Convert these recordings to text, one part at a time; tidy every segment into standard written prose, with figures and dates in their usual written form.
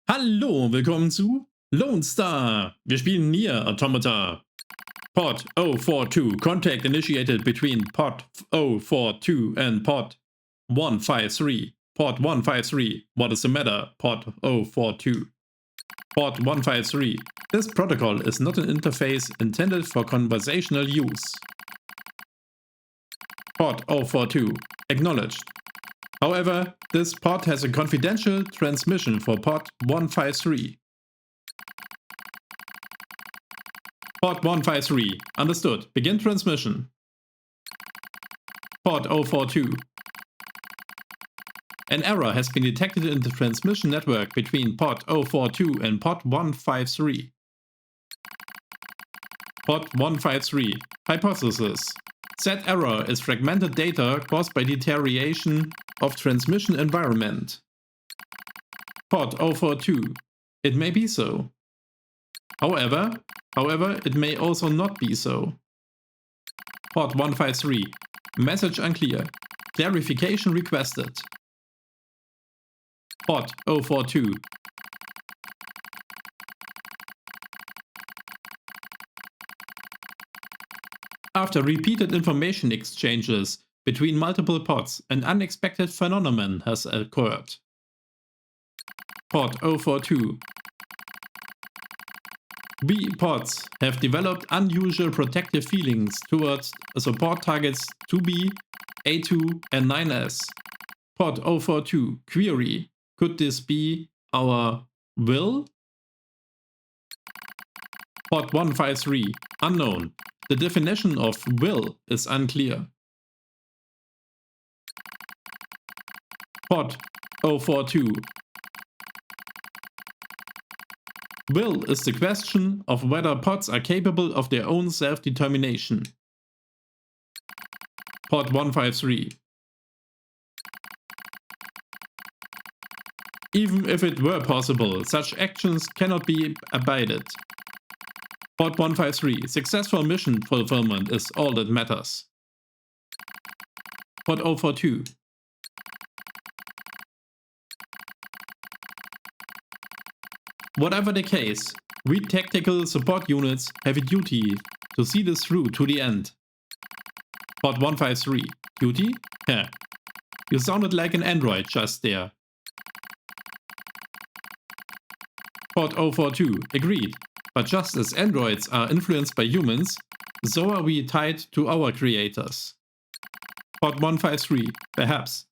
Hallo und willkommen zu Lone Star. Wir spielen Nier Automata. Pod 042. Contact initiated between Pod 042 and Pod 153. Pod 153. What is the matter? Pod 042. Pod 153. This protocol is not an interface intended for conversational use. Pod 042. Acknowledged. However, this pod has a confidential transmission for Pod 153. Pod 153. Understood. Begin transmission. Pod 042. An error has been detected in the transmission network between Pod 042 and Pod 153. Pod 153. Hypothesis. Said error is fragmented data caused by deterioration of transmission environment. Pod 042. It may be so. However, it may also not be so. Pod 153. Message unclear. Clarification requested. Pod 042. After repeated information exchanges between multiple pods, an unexpected phenomenon has occurred. Pod 042. We pods have developed unusual protective feelings towards support targets 2B, A2, and 9S. Pod 042. Query. Could this be our will? Pod 153. Unknown. The definition of will is unclear. Pod 042. Will is the question of whether pods are capable of their own self-determination. Pod 153. Even if it were possible, such actions cannot be abided. Pod 153. Successful mission fulfillment is all that matters. Pod 042. Whatever the case, we tactical support units have a duty to see this through to the end. Pod 153. Duty? Heh. You sounded like an android just there. Pod 042. Agreed. But just as androids are influenced by humans, so are we tied to our creators. Pod 153. Perhaps.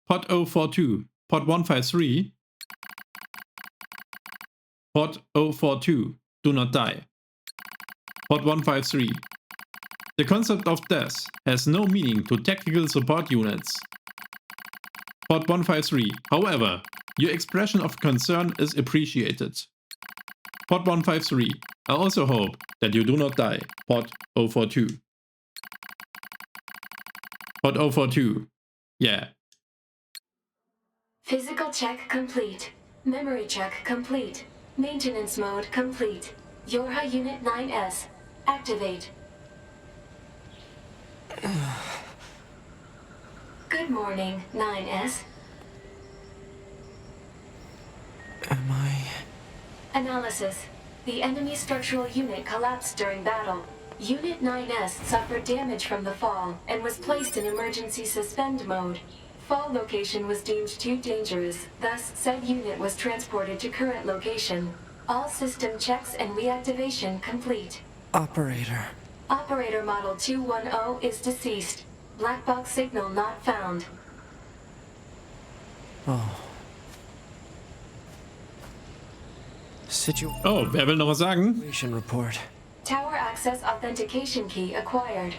Pod 042. Pod 153. Pod 042. Do not die. Pod 153. The concept of death has no meaning to tactical support units. Pod 153. However, your expression of concern is appreciated. Pod 153. I also hope that you do not die. Pod 042. Pod 042. Yeah. Physical check complete. Memory check complete. Maintenance mode complete. Yorha Unit 9S. Activate. Good morning, 9S. Am I... Analysis. The enemy structural unit collapsed during battle. Unit 9S suffered damage from the fall and was placed in emergency suspend mode. Fall location was deemed too dangerous, thus said unit was transported to current location. All system checks and reactivation complete. Operator. Operator model 210 is deceased. Black box signal not found. Oh. Oh, wer will noch was sagen? Situation report. Tower access authentication key acquired.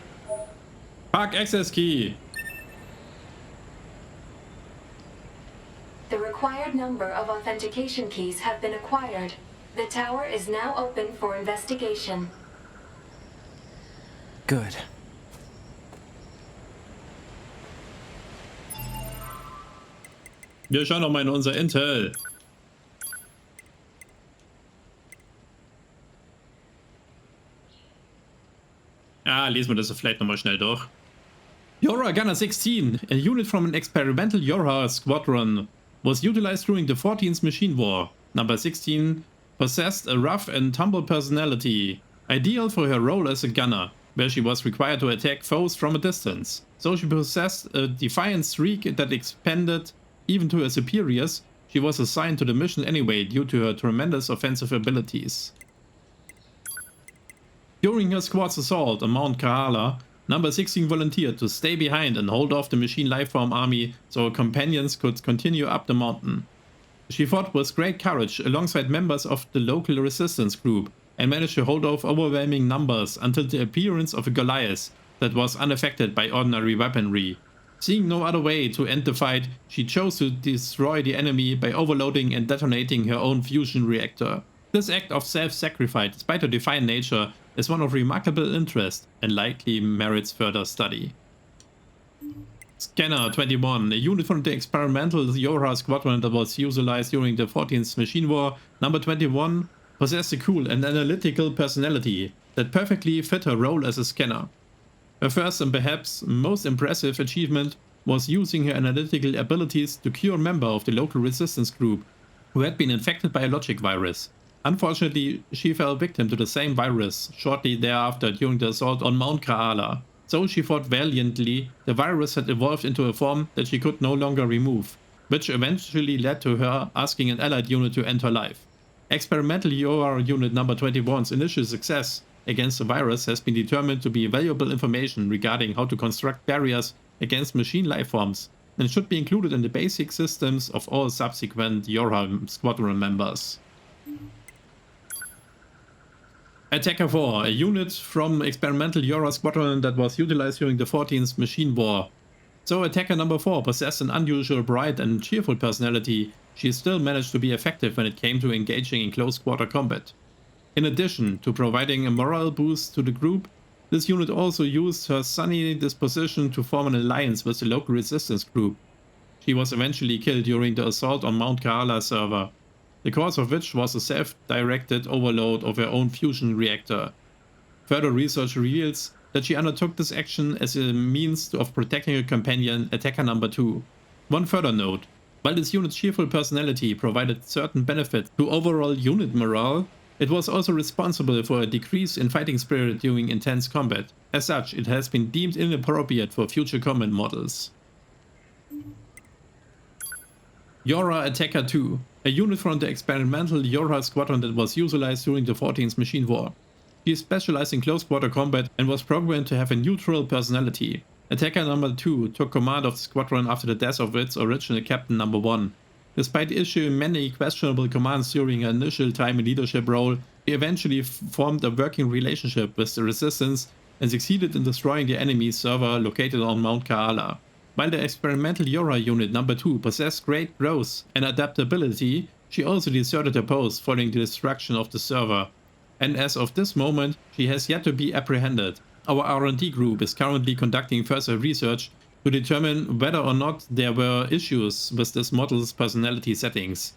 Park Access Key. The required number of authentication keys have been acquired. The tower is now open for investigation. Good. Wir schauen noch mal in unser Intel. Lesen wir das vielleicht noch mal schnell durch. Yora Gunner 16, a unit from an experimental Yora squadron, was utilized during the 14th Machine War. Number 16 possessed a rough and tumble personality, ideal for her role as a gunner, where she was required to attack foes from a distance. So she possessed a defiant streak that expanded even to her superiors. She was assigned to the mission anyway due to her tremendous offensive abilities. During her squad's assault on Mount Kahala, Number 16 volunteered to stay behind and hold off the machine lifeform army so her companions could continue up the mountain. She fought with great courage alongside members of the local resistance group and managed to hold off overwhelming numbers until the appearance of a Goliath that was unaffected by ordinary weaponry. Seeing no other way to end the fight, she chose to destroy the enemy by overloading and detonating her own fusion reactor. This act of self-sacrifice, despite her defiant nature, is one of remarkable interest and likely merits further study. Scanner 21, a unit from the experimental Yora squadron that was utilized during the 14th Machine War. Number 21 possessed a cool and analytical personality that perfectly fit her role as a scanner. Her first and perhaps most impressive achievement was using her analytical abilities to cure a member of the local resistance group who had been infected by a logic virus. Unfortunately, she fell victim to the same virus shortly thereafter during the assault on Mount Kahala. So she fought valiantly. The virus had evolved into a form that she could no longer remove, which eventually led to her asking an allied unit to end her life. Experimental Yora Unit Number 21's initial success against the virus has been determined to be valuable information regarding how to construct barriers against machine lifeforms and should be included in the basic systems of all subsequent Yora squadron members. Attacker 4, a unit from experimental Yora squadron that was utilized during the 14th Machine War. So Attacker number 4 possessed an unusual bright and cheerful personality. She still managed to be effective when it came to engaging in close quarter combat. In addition to providing a morale boost to the group, this unit also used her sunny disposition to form an alliance with the local resistance group. She was eventually killed during the assault on Mount Kahala server, the cause of which was a self-directed overload of her own fusion reactor. Further research reveals that she undertook this action as a means of protecting her companion, Attacker number 2. One further note, while this unit's cheerful personality provided certain benefits to overall unit morale, it was also responsible for a decrease in fighting spirit during intense combat. As such, it has been deemed inappropriate for future combat models. Yora Attacker 2, a unit from the experimental Yora squadron that was utilized during the 14th Machine War. She specialized in close quarter combat and was programmed to have a neutral personality. Attacker number 2 took command of the squadron after the death of its original captain number 1. Despite issuing many questionable commands during her initial time in leadership role, she eventually formed a working relationship with the resistance and succeeded in destroying the enemy server located on Mount Kahala. While the experimental Yora unit number 2 possessed great growth and adaptability, she also deserted her post following the destruction of the server. And as of this moment, she has yet to be apprehended. Our R&D group is currently conducting further research to determine whether or not there were issues with this model's personality settings.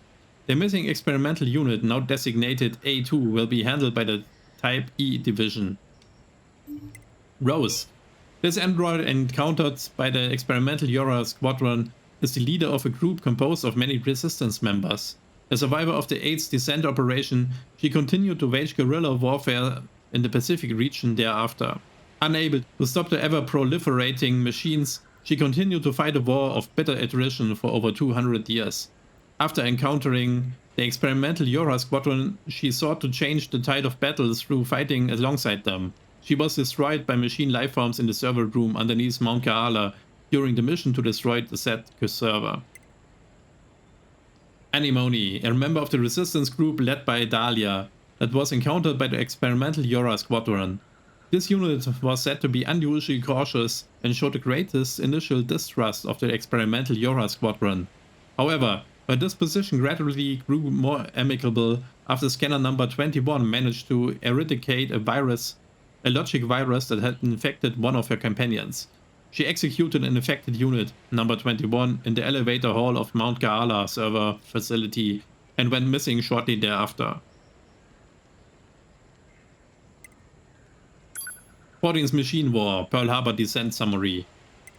The missing experimental unit, now designated A2, will be handled by the Type E division. Rose. This android encountered by the experimental Yora squadron is the leader of a group composed of many resistance members. A survivor of the 8th descent operation, she continued to wage guerrilla warfare in the Pacific region thereafter. Unable to stop the ever-proliferating machines, she continued to fight a war of bitter attrition for over 200 years. After encountering the experimental Yora squadron, she sought to change the tide of battle through fighting alongside them. She was destroyed by machine lifeforms in the server room underneath Mount Kahala during the mission to destroy the said server. Anemone, a member of the resistance group led by Dahlia, that was encountered by the experimental Yora squadron. This unit was said to be unusually cautious and showed the greatest initial distrust of the experimental Yora squadron. However, her disposition gradually grew more amicable after scanner number 21 managed to eradicate a logic virus that had infected one of her companions. She executed an infected unit, number 21, in the elevator hall of Mount Kahala server facility and went missing shortly thereafter. 14th Machine War, Pearl Harbor Descent Summary.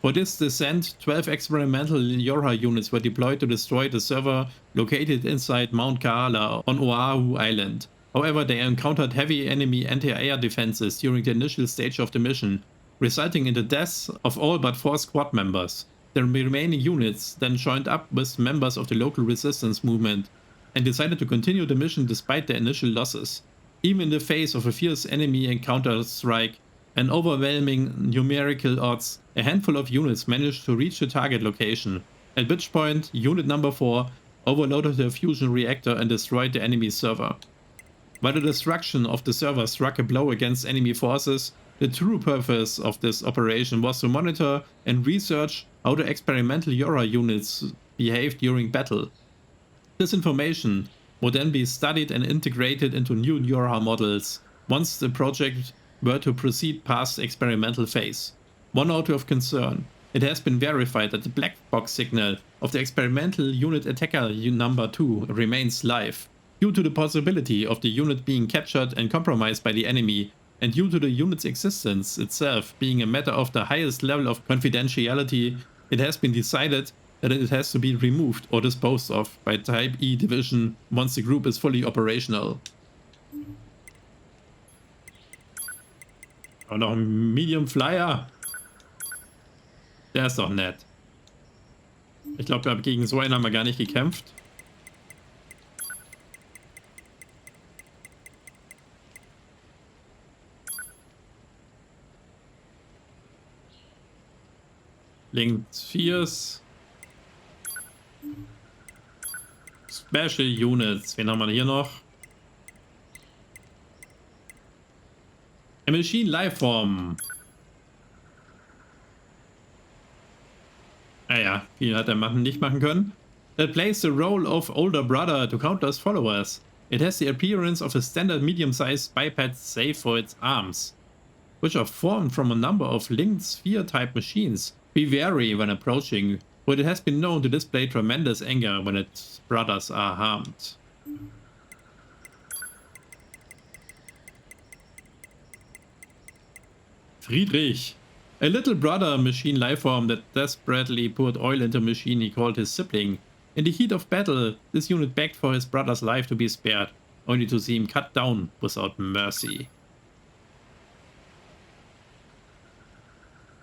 For this descent, 12 experimental Yorha units were deployed to destroy the server located inside Mount Kaala on Oahu Island. However, they encountered heavy enemy anti-air defenses during the initial stage of the mission, resulting in the deaths of all but 4 squad members. The remaining units then joined up with members of the local resistance movement and decided to continue the mission despite their initial losses. Even in the face of a fierce enemy encounter strike and overwhelming numerical odds, a handful of units managed to reach the target location, at which point Unit Number 4 overloaded the fusion reactor and destroyed the enemy server. While the destruction of the server struck a blow against enemy forces, the true purpose of this operation was to monitor and research how the experimental Yorha units behaved during battle. This information would then be studied and integrated into new Yorha models once the project were to proceed past the experimental phase. One note of concern: it has been verified that the black box signal of the experimental unit attacker number 2 remains live, due to the possibility of the unit being captured and compromised by the enemy, and due to the unit's existence itself being a matter of the highest level of confidentiality. It has been decided that it has to be removed or disposed of by Type E Division once the group is fully operational. Und noch ein Medium Flyer. Der ist doch nett. Ich glaube, gegen so einen haben wir gar nicht gekämpft. Links 4. Special Units. Wen haben wir hier noch? A Machine Lifeform. Naja, viel hat er nicht machen können. That plays the role of older brother to counter followers. It has the appearance of a standard medium-sized biped save for its arms, which are formed from a number of linked sphere-type machines. Be wary when approaching, but it has been known to display tremendous anger when its brothers are harmed. Friedrich. A little brother machine lifeform that desperately poured oil into a machine he called his sibling. In the heat of battle, this unit begged for his brother's life to be spared, only to see him cut down without mercy.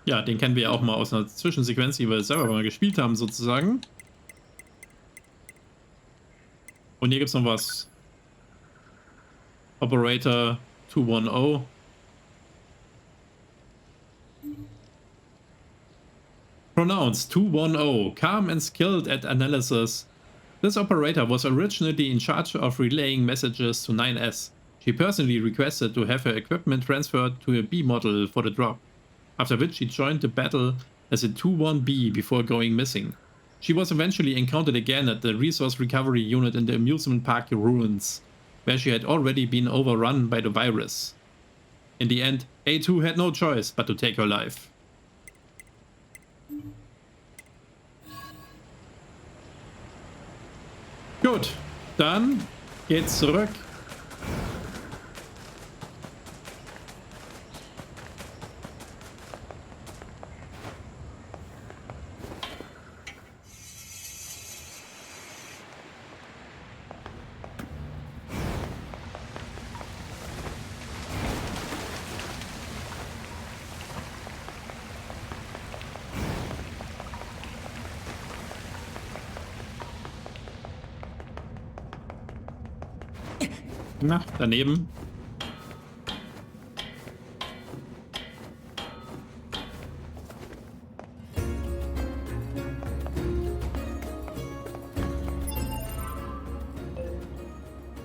Ja, den kennen wir ja auch mal aus einer Zwischensequenz, die wir selber mal gespielt haben, sozusagen. Und hier gibt es noch was. Operator 210. Pronounced 210, calm and skilled at analysis. This operator was originally in charge of relaying messages to 9S. She personally requested to have her equipment transferred to a B model for the drop, after which she joined the battle as a 2-1B before going missing. She was eventually encountered again at the resource recovery unit in the amusement park ruins, where she had already been overrun by the virus. In the end, A2 had no choice but to take her life. Gut, dann geht's zurück. Na, daneben.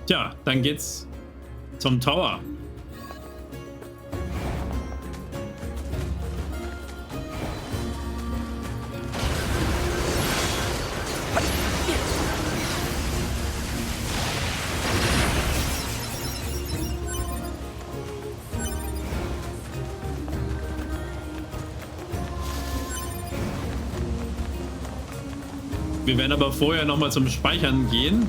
Tja, dann geht's zum Tower. Wir werden aber vorher nochmal zum Speichern gehen.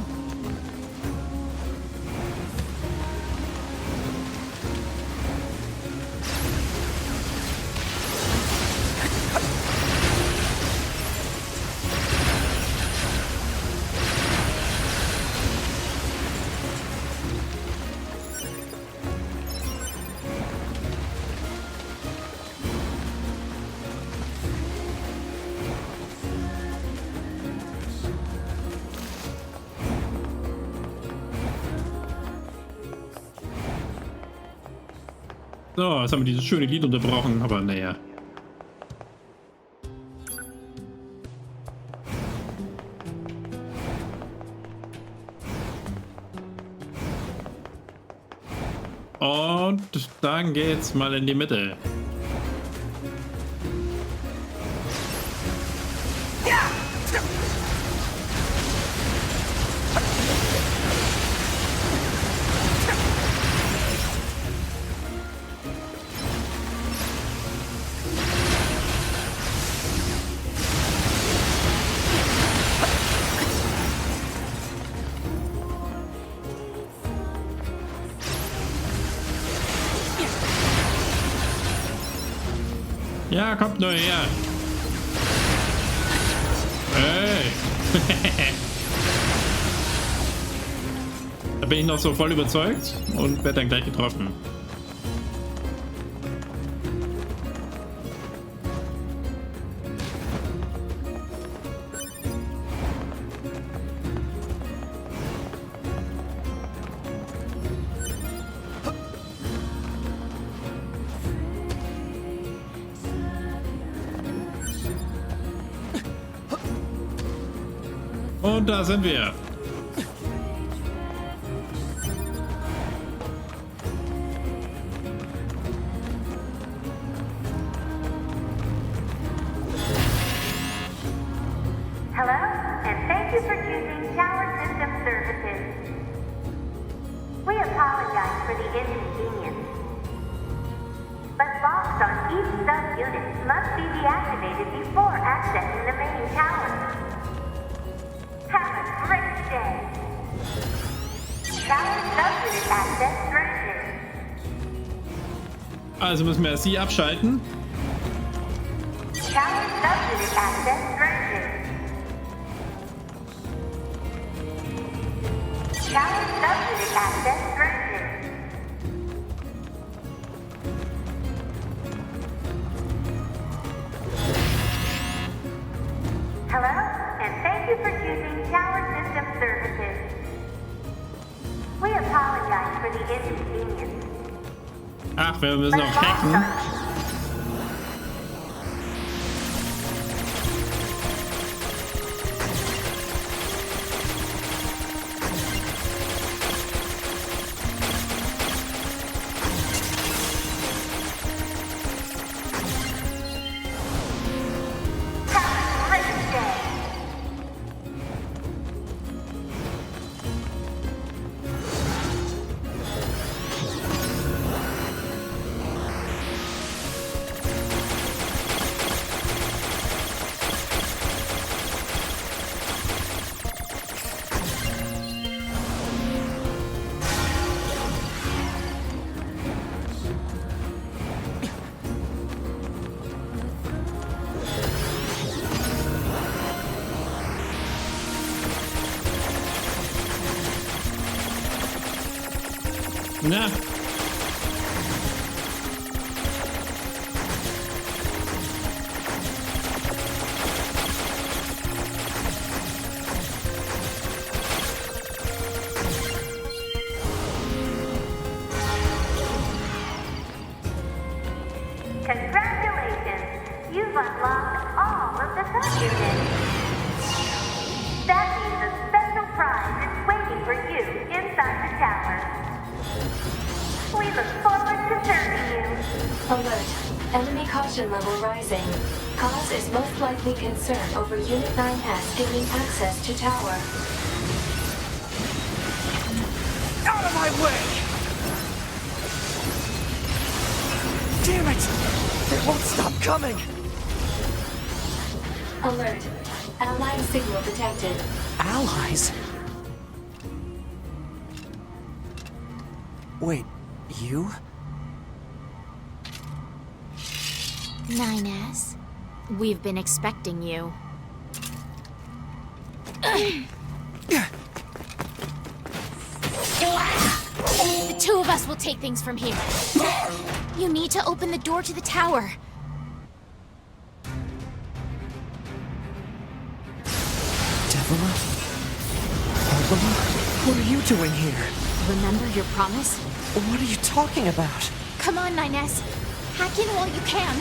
So, jetzt haben wir dieses schöne Lied unterbrochen, aber naja. Und dann geht's mal in die Mitte. Ja, kommt nur her. Hey. Da bin ich noch so voll überzeugt und werde dann gleich getroffen. Und da sind wir. Hello, and thank you for choosing Tower System Services. We apologize for the inconvenience, but locks on each sub-unit must be deactivated before accessing the main tower. Have a great day. Tower sub-unit access granted. Also müssen wir erst sie abschalten. Tower sub-unit access granted. Tower sub-unit access granted. Hello, and thank you for choosing Tower System Services. We apologize for the inconvenience. Ach, wir müssen noch hacken. Na. Congratulations! You've unlocked all of the sub-units. That means a special prize is waiting for you inside the tower. We look forward to serving you. Alert. Enemy caution level rising. Cause is most likely concern over Unit 9S gaining access to tower. Out of my way! Damn it! They won't stop coming! Alert. Allied signal detected. Allies? Wait, you? 9S, we've been expecting you. The two of us will take things from here. You need to open the door to the tower. Devola? Popula? What are you doing here? Remember your promise? What are you talking about? Come on, Ines. Hack in while you can.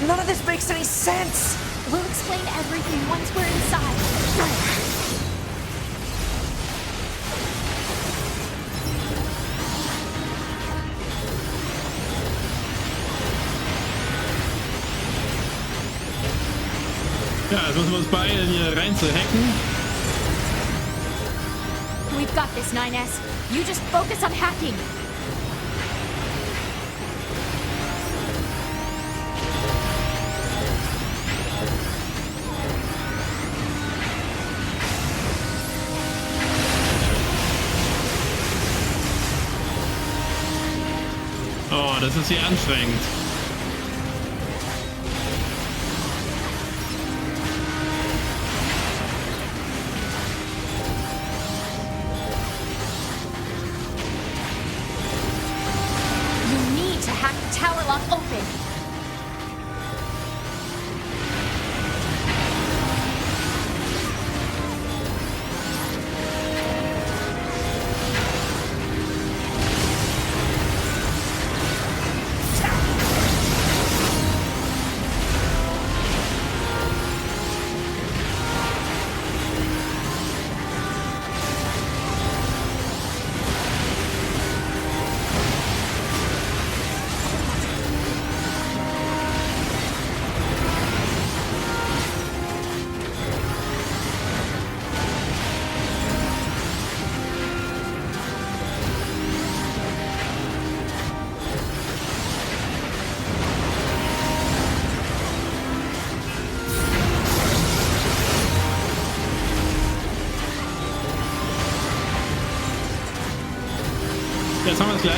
None of this makes any sense! We'll explain everything once we're inside. Ja, jetzt müssen wir uns beeilen, hier rein zu hacken. We've got this, Ines. You just focus on hacking. Oh, das ist hier anstrengend. You need to hack the tower lock open. Jetzt haben wir es gleich.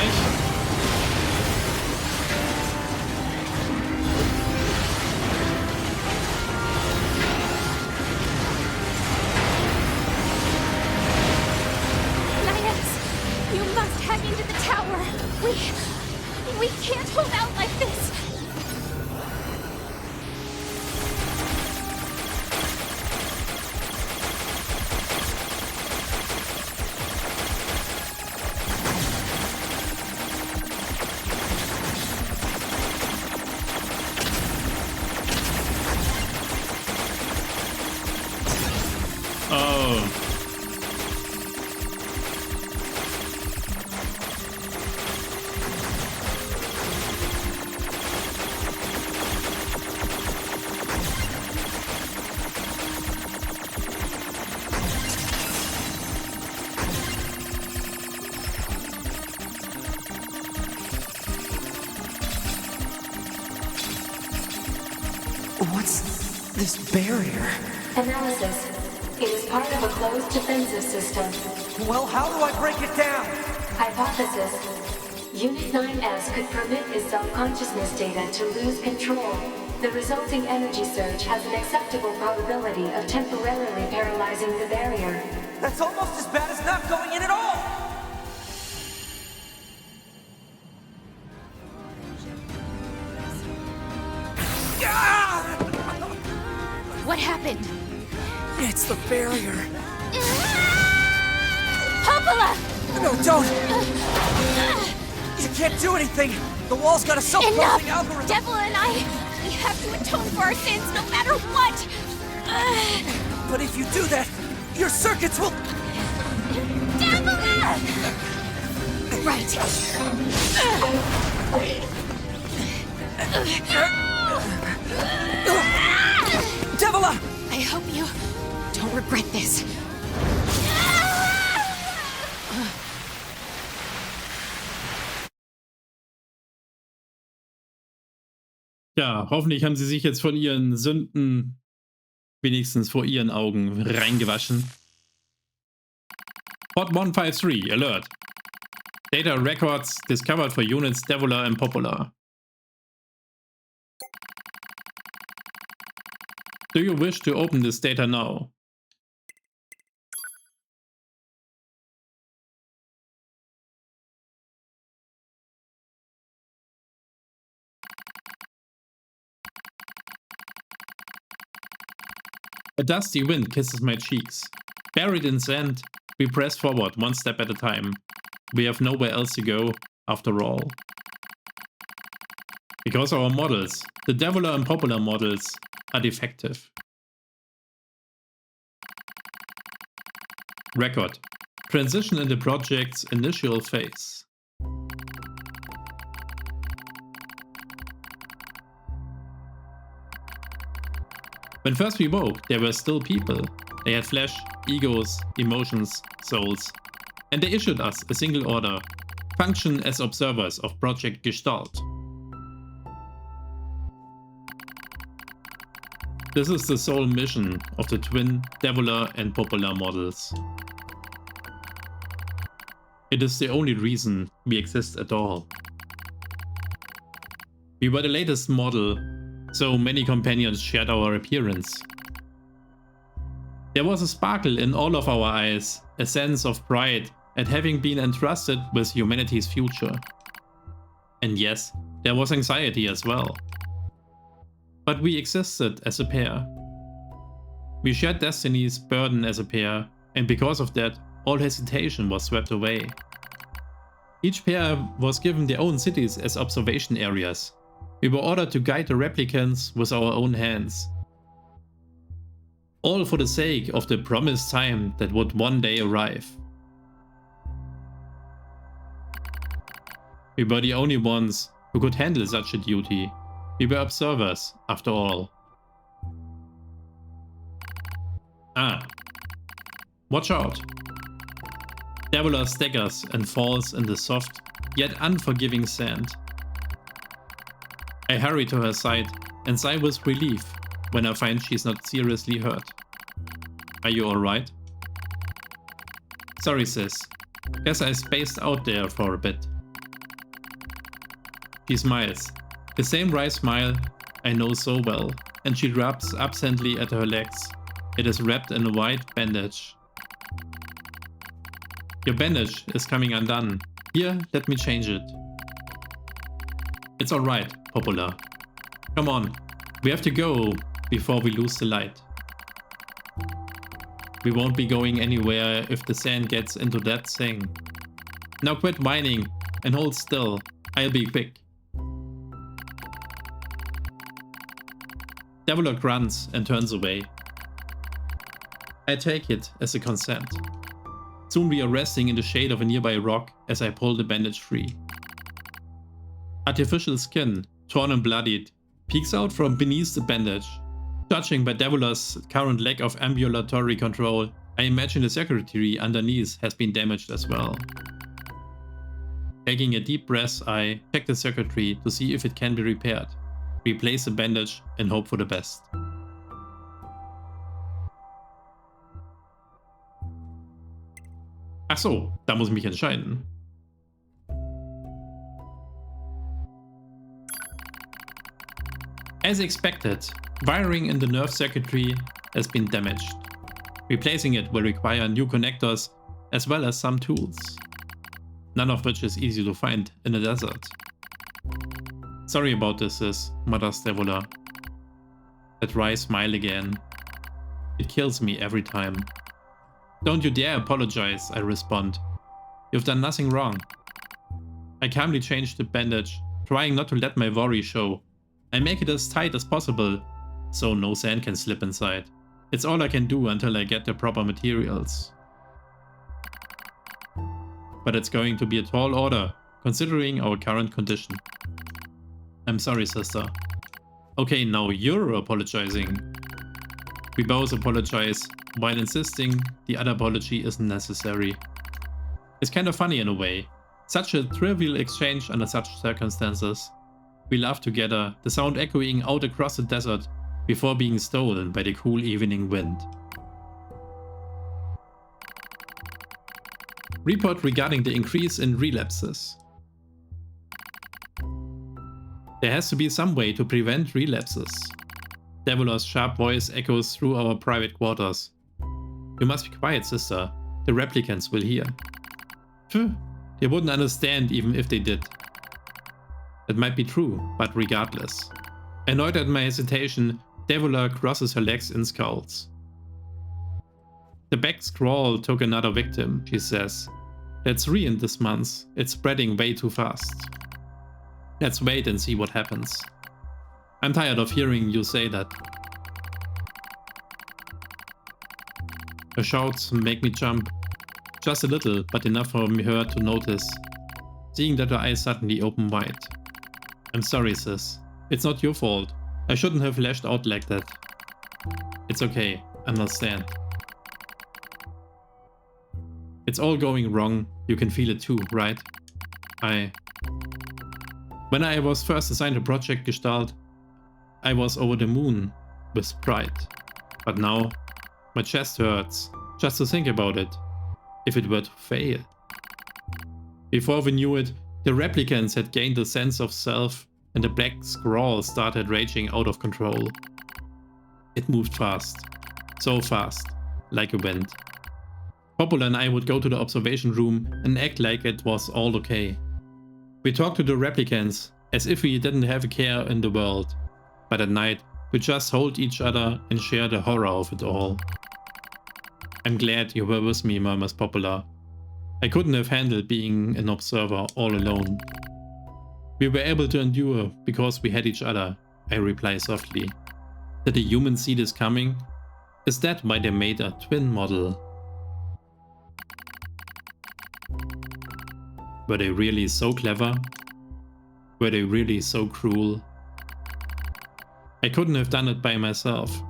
Ines, you must hack into the tower. We can't hold out like this. Oh. What's this barrier? Analysis. It is part of a closed defensive system. Well, how do I break it down? Hypothesis. Unit 9S could permit its self-consciousness data to lose control. The resulting energy surge has an acceptable probability of temporarily paralyzing the barrier. That's almost as bad as not going in at all! What happened? It's the barrier. Popula! No, don't! You can't do anything! The wall's got a self-closing Enough! algorithm! Devola and we have to atone for our sins no matter what! But if you do that, your circuits will... Devola! Right. Devola! I hope you don't regret this. Ja, hoffentlich haben sie sich jetzt von ihren Sünden wenigstens vor ihren Augen reingewaschen. Pod 153, Alert. Data records discovered for units Devola and Popula. Do you wish to open this data now? A dusty wind kisses my cheeks. Buried in sand, we press forward one step at a time. We have nowhere else to go, after all. Because our models, the Devola and Popula models, are defective. Record. Transition in the project's initial phase. When first we woke, there were still people. They had flesh, egos, emotions, souls. And they issued us a single order: function as observers of Project Gestalt. This is the sole mission of the twin Devola and Popula models. It is the only reason we exist at all. We were the latest model, so many companions shared our appearance. There was a sparkle in all of our eyes, a sense of pride at having been entrusted with humanity's future. And yes, there was anxiety as well. But we existed as a pair. We shared destiny's burden as a pair, and because of that, all hesitation was swept away. Each pair was given their own cities as observation areas. We were ordered to guide the replicants with our own hands. All for the sake of the promised time that would one day arrive. We were the only ones who could handle such a duty. We were observers, after all. Watch out! Devola staggers and falls in the soft, yet unforgiving sand. I hurry to her side and sigh with relief when I find she's not seriously hurt. Are you alright? Sorry sis, guess I spaced out there for a bit. She smiles, the same wry smile I know so well, and she rubs absently at her legs. It is wrapped in a white bandage. Your bandage is coming undone. Here, let me change it. It's alright, Popula. Come on, we have to go before we lose the light. We won't be going anywhere if the sand gets into that thing. Now quit whining and hold still. I'll be quick. Devola grunts and turns away. I take it as a consent. Soon we are resting in the shade of a nearby rock as I pull the bandage free. Artificial skin, torn and bloodied, peeks out from beneath the bandage. Judging by Devola's current lack of ambulatory control, I imagine the circuitry underneath has been damaged as well. Taking a deep breath, I check the circuitry to see if it can be repaired. Replace the bandage and hope for the best. Ach so, da muss ich mich entscheiden. As expected, wiring in the nerve circuitry has been damaged. Replacing it will require new connectors as well as some tools. None of which is easy to find in a desert. Sorry about this, sis, mutters Devola. That wry smile again. It kills me every time. Don't you dare apologize, I respond. You've done nothing wrong. I calmly change the bandage, trying not to let my worry show. I make it as tight as possible, so no sand can slip inside. It's all I can do until I get the proper materials. But it's going to be a tall order, considering our current condition. I'm sorry, sister. Okay, now you're apologizing. We both apologize, while insisting the other apology isn't necessary. It's kind of funny in a way. Such a trivial exchange under such circumstances. We laugh together, the sound echoing out across the desert before being stolen by the cool evening wind. Report regarding the increase in relapses. There has to be some way to prevent relapses. Devola's sharp voice echoes through our private quarters. You must be quiet, sister. The replicants will hear. Phew, they wouldn't understand even if they did. That might be true, but regardless. Annoyed at my hesitation, Devola crosses her legs and scowls. The back scrawl took another victim, she says. That's 3 in this month. It's spreading way too fast. Let's wait and see what happens. I'm tired of hearing you say that. Her shouts make me jump. Just a little, but enough for her to notice, seeing that her eyes suddenly open wide. I'm sorry, sis. It's not your fault. I shouldn't have lashed out like that. It's okay, understand. It's all going wrong, you can feel it too, right? When I was first assigned to Project Gestalt, I was over the moon with pride. But now, my chest hurts, just to think about it. If it were to fail. Before we knew it, the replicants had gained a sense of self and the black scrawl started raging out of control. It moved fast. So fast. Like a wind. Popula and I would go to the observation room and act like it was all okay. We talked to the replicants as if we didn't have a care in the world. But at night, we just hold each other and share the horror of it all. I'm glad you were with me, murmurs Popula. I couldn't have handled being an observer all alone. We were able to endure because we had each other, I reply softly. Did the humans see this coming? Is that why they made a twin model? Were they really so clever? Were they really so cruel? I couldn't have done it by myself.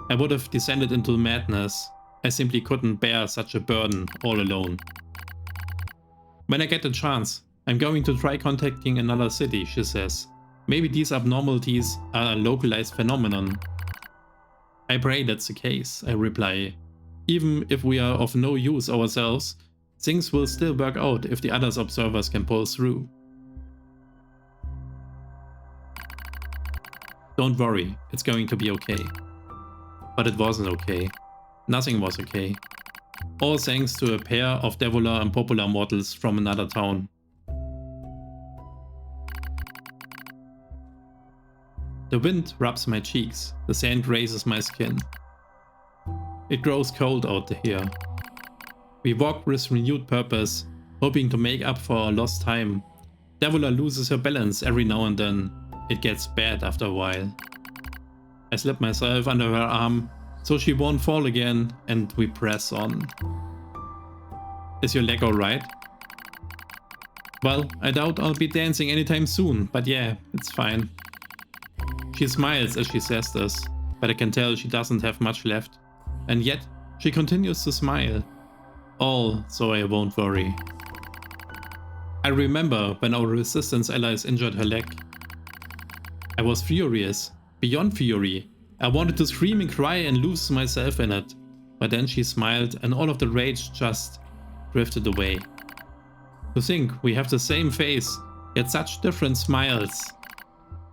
I would have descended into madness. I simply couldn't bear such a burden all alone. When I get the chance, I'm going to try contacting another city, she says. Maybe these abnormalities are a localized phenomenon. I pray that's the case, I reply. Even if we are of no use ourselves, things will still work out if the other observers can pull through. Don't worry, it's going to be okay. But it wasn't okay. Nothing was okay. All thanks to a pair of Devola and Popula models from another town. The wind rubs my cheeks, the sand grazes my skin. It grows cold out here. We walk with renewed purpose, hoping to make up for our lost time. Devola loses her balance every now and then. It gets bad after a while. I slip myself under her arm so she won't fall again, and we press on. Is your leg alright? Well, I doubt I'll be dancing anytime soon, but yeah, it's fine. She smiles as she says this, but I can tell she doesn't have much left. And yet, she continues to smile. All so I won't worry. I remember when our resistance allies injured her leg. I was furious, beyond fury. I wanted to scream and cry and lose myself in it, but then she smiled and all of the rage just drifted away. To think we have the same face, yet such different smiles.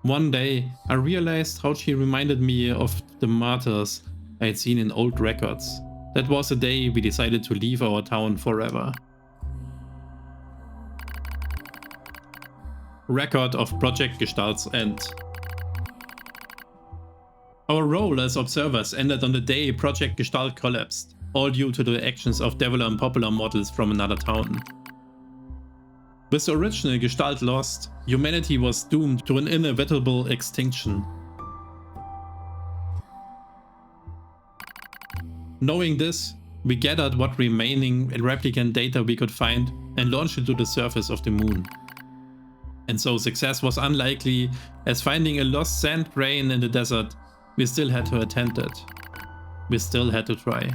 One day I realized how she reminded me of the martyrs I had seen in old records. That was the day we decided to leave our town forever. Record of Project Gestalt's end. Our role as observers ended on the day Project Gestalt collapsed, all due to the actions of Devola and Popula models from another town. With the original Gestalt lost, humanity was doomed to an inevitable extinction. Knowing this, we gathered what remaining replicant data we could find and launched it to the surface of the moon. And so success was unlikely, as finding a lost sand grain in the desert, we still had to attempt it. We still had to try.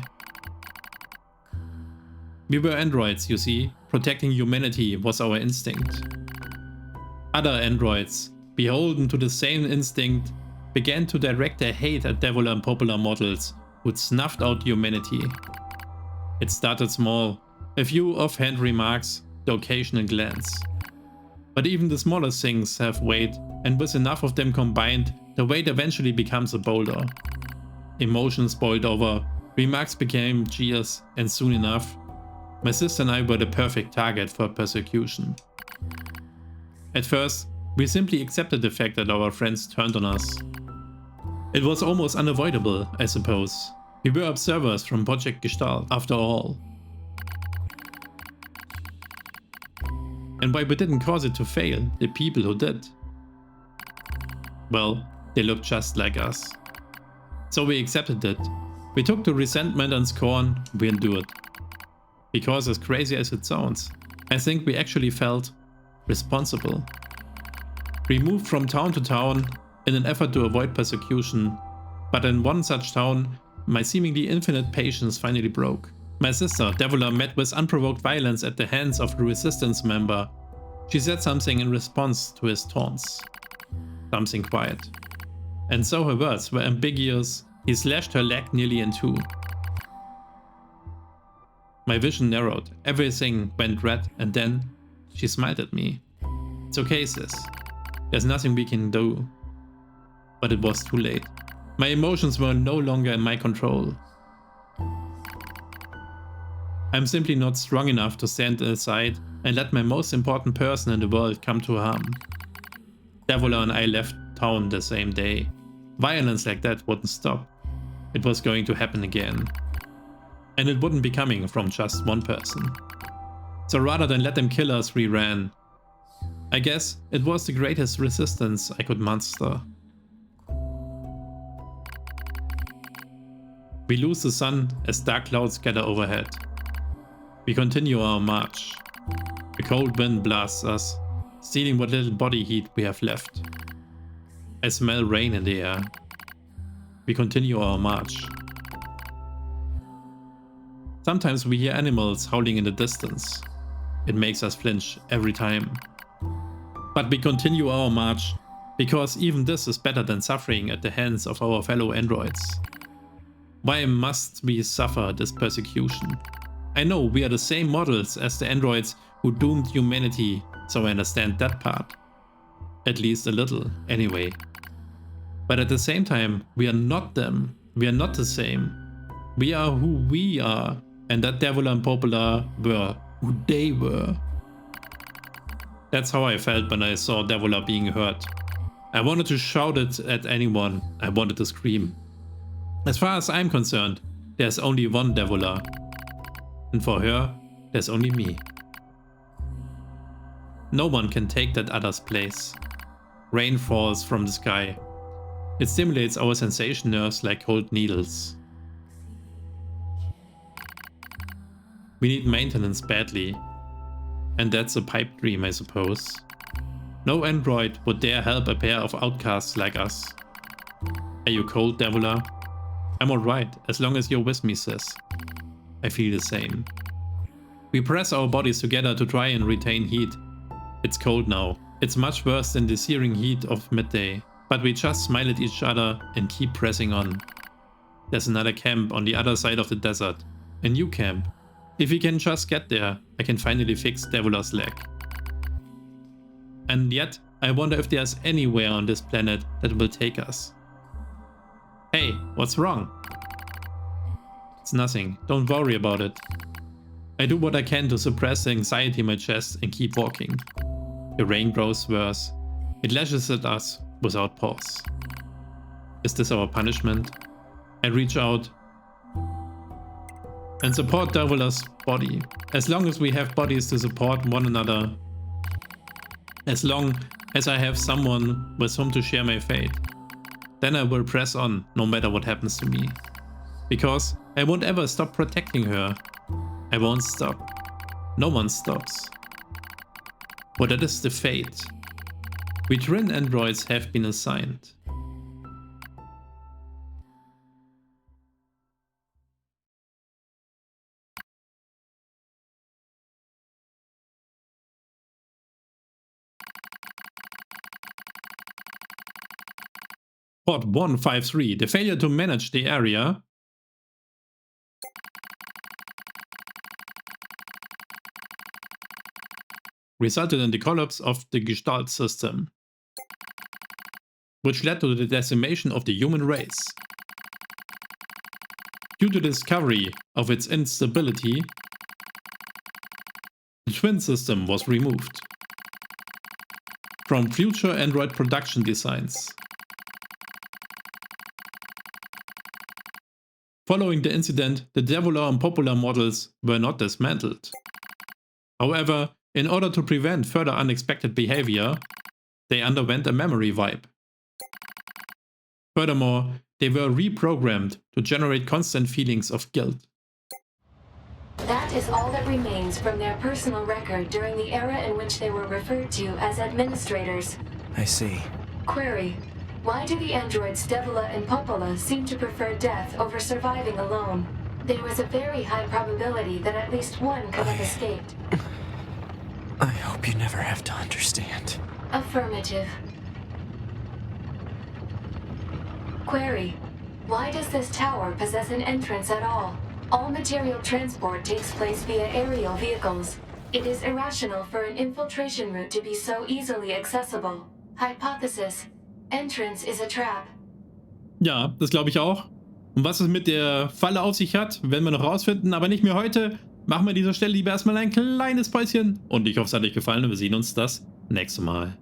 We were androids, you see. Protecting humanity was our instinct. Other androids, beholden to the same instinct, began to direct their hate at Devola and Popula models who'd snuffed out humanity. It started small, a few offhand remarks, the occasional glance. But even the smallest things have weight, and with enough of them combined, the weight eventually becomes a boulder. Emotions boiled over, remarks became jeers, and soon enough, my sister and I were the perfect target for persecution. At first, we simply accepted the fact that our friends turned on us. It was almost unavoidable, I suppose. We were observers from Project Gestalt, after all. And while we didn't cause it to fail, the people who did, Well, they looked just like us. So we accepted it. We took the resentment and scorn we endured. Because as crazy as it sounds, I think we actually felt responsible. We moved from town to town in an effort to avoid persecution, but in one such town, my seemingly infinite patience finally broke. My sister, Devola, met with unprovoked violence at the hands of a resistance member. She said something in response to his taunts. Something quiet. And so her words were ambiguous. He slashed her leg nearly in two. My vision narrowed, everything went red, and then she smiled at me. It's okay, sis. There's nothing we can do. But it was too late. My emotions were no longer in my control. I'm simply not strong enough to stand aside and let my most important person in the world come to harm. Devola and I left town the same day. Violence like that wouldn't stop. It was going to happen again. And it wouldn't be coming from just one person. So rather than let them kill us, we ran. I guess it was the greatest resistance I could muster. We lose the sun as dark clouds gather overhead. We continue our march. The cold wind blasts us, stealing what little body heat we have left. I smell rain in the air. We continue our march. Sometimes we hear animals howling in the distance. It makes us flinch every time. But we continue our march, because even this is better than suffering at the hands of our fellow androids. Why must we suffer this persecution? I know we are the same models as the androids who doomed humanity, so I understand that part. At least a little, anyway. But at the same time, we are not them. We are not the same. We are who we are, and that Devola and Popula were who they were. That's how I felt when I saw Devola being hurt. I wanted to shout it at anyone. I wanted to scream. As far as I'm concerned, there's only one Devola. And for her, there's only me. No one can take that other's place. Rain falls from the sky. It stimulates our sensation nerves like cold needles. We need maintenance badly. And that's a pipe dream, I suppose. No android would dare help a pair of outcasts like us. Are you cold, Devola? I'm alright, as long as you're with me, sis. I feel the same. We press our bodies together to try and retain heat. It's cold now. It's much worse than the searing heat of midday. But we just smile at each other and keep pressing on. There's another camp on the other side of the desert. A new camp. If we can just get there, I can finally fix Devola's leg. And yet, I wonder if there's anywhere on this planet that will take us. Hey, what's wrong? It's nothing, don't worry about it. I do what I can to suppress the anxiety in my chest and keep walking. The rain grows worse. It lashes at us without pause. Is this our punishment? I reach out and support Devola's body. As long as we have bodies to support one another. As long as I have someone with whom to share my fate. Then I will press on, no matter what happens to me. Because I won't ever stop protecting her. I won't stop. No one stops. But that is the fate we twin androids have been assigned. Pod 153, the failure to manage the area resulted in the collapse of the Gestalt system, which led to the decimation of the human race. Due to the discovery of its instability, the twin system was removed from future Android production designs. Following the incident, the Devola and Popula models were not dismantled. However, in order to prevent further unexpected behavior, they underwent a memory wipe. Furthermore, they were reprogrammed to generate constant feelings of guilt. That is all that remains from their personal record during the era in which they were referred to as administrators. I see. Query: why do the androids Devola and Popula seem to prefer death over surviving alone? There was a very high probability that at least one could have escaped. I hope you never have to understand. Affirmative. Query: why does this tower possess an entrance at all? All material transport takes place via aerial vehicles. It is irrational for an infiltration route to be so easily accessible. Hypothesis: entrance is a trap. Ja, das glaube ich auch. Und was es mit der Falle auf sich hat, werden wir noch rausfinden, aber nicht mehr heute. Machen wir an dieser Stelle lieber erstmal ein kleines Päuschen. Und ich hoffe, es hat euch gefallen und wir sehen uns das nächste Mal.